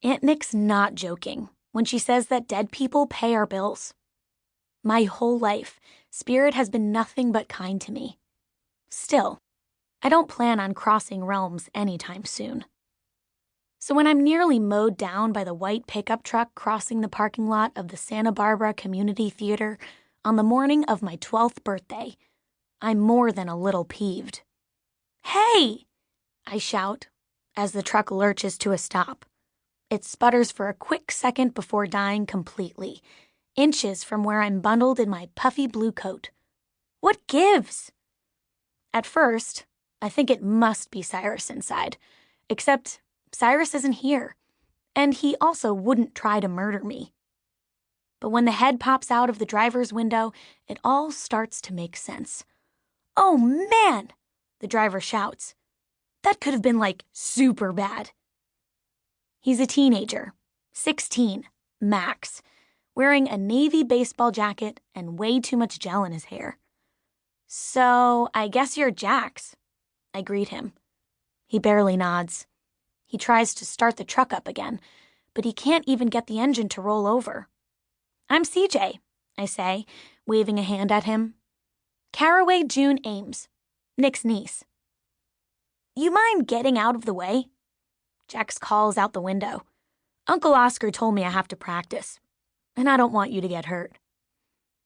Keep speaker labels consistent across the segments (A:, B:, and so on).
A: Aunt Nic's not joking when she says that dead people pay our bills. My whole life, Spirit has been nothing but kind to me. Still, I don't plan on crossing realms anytime soon. So when I'm nearly mowed down by the white pickup truck crossing the parking lot of the Santa Barbara Community Theater on the morning of my 12th birthday, I'm more than a little peeved. "Hey!" I shout as the truck lurches to a stop. It sputters for a quick second before dying completely, inches from where I'm bundled in my puffy blue coat. What gives? At first, I think it must be Cyrus inside, except Cyrus isn't here, and he also wouldn't try to murder me. But when the head pops out of the driver's window, it all starts to make sense. "Oh, man!" the driver shouts. "That could have been, super bad." He's a teenager, 16, max, wearing a navy baseball jacket and way too much gel in his hair. "So, I guess you're Jax," I greet him. He barely nods. He tries to start the truck up again, but he can't even get the engine to roll over. "I'm CJ, I say, waving a hand at him. "Caraway June Ames, Nick's niece." "You mind getting out of the way?" Jax calls out the window. "Uncle Oscar told me I have to practice, and I don't want you to get hurt."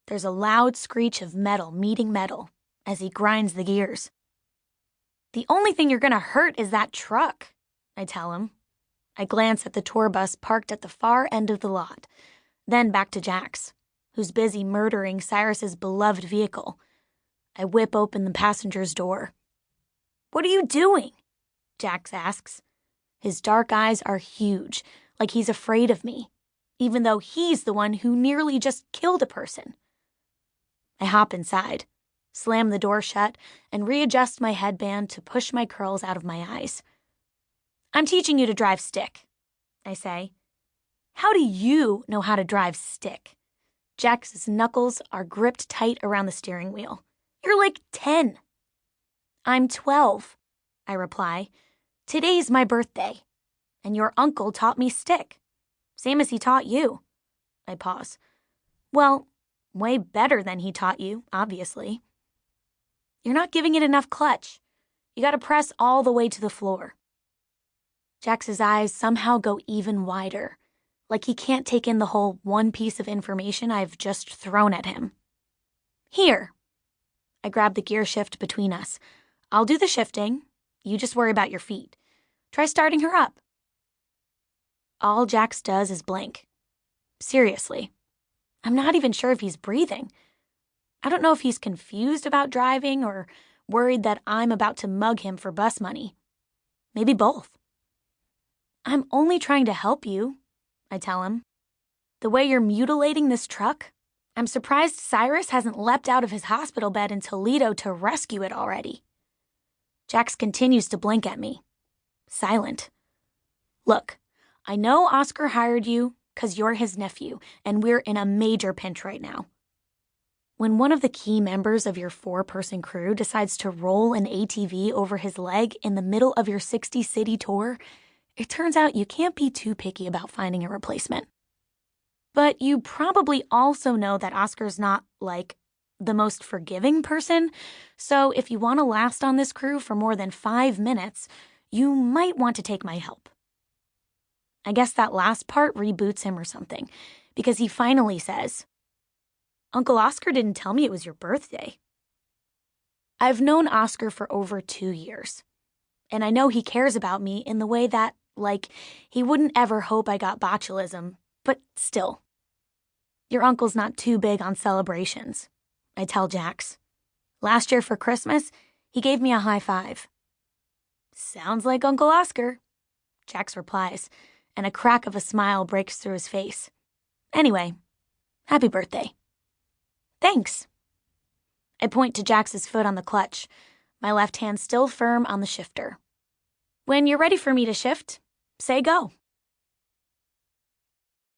A: There's a loud screech of metal meeting metal as he grinds the gears. "The only thing you're gonna hurt is that truck," I tell him. I glance at the tour bus parked at the far end of the lot, then back to Jax, who's busy murdering Cyrus's beloved vehicle. I whip open the passenger's door. "What are you doing?" Jax asks. His dark eyes are huge, like he's afraid of me, even though he's the one who nearly just killed a person. I hop inside, slam the door shut, and readjust my headband to push my curls out of my eyes. "I'm teaching you to drive stick," I say. "How do you know how to drive stick?" Jax's knuckles are gripped tight around the steering wheel. "You're like 10. "I'm 12, I reply. "Today's my birthday, and your uncle taught me stick. Same as he taught you." I pause. "Well, way better than he taught you, obviously." "You're not giving it enough clutch. You gotta press all the way to the floor." Jax's eyes somehow go even wider, like he can't take in the whole one piece of information I've just thrown at him. "Here." I grab the gear shift between us. "I'll do the shifting. You just worry about your feet. Try starting her up." All Jax does is blink. Seriously. I'm not even sure if he's breathing. I don't know if he's confused about driving or worried that I'm about to mug him for bus money. Maybe both. "I'm only trying to help you," I tell him. "The way you're mutilating this truck, I'm surprised Cyrus hasn't leapt out of his hospital bed in Toledo to rescue it already." Jax continues to blink at me. Silent. "Look, I know Oscar hired you because you're his nephew, and we're in a major pinch right now. When one of the key members of your 4-person crew decides to roll an ATV over his leg in the middle of your 60-city tour, it turns out you can't be too picky about finding a replacement. But you probably also know that Oscar's not, the most forgiving person, so if you want to last on this crew for more than 5 minutes, you might want to take my help." I guess that last part reboots him or something, because he finally says, "Uncle Oscar didn't tell me it was your birthday." I've known Oscar for over 2 years, and I know he cares about me in the way that, he wouldn't ever hope I got botulism, but still. "Your uncle's not too big on celebrations," I tell Jax. "Last year for Christmas, he gave me a high five." "Sounds like Uncle Oscar," Jax replies, and a crack of a smile breaks through his face. "Anyway, happy birthday." "Thanks." I point to Jax's foot on the clutch, my left hand still firm on the shifter. "When you're ready for me to shift, say go."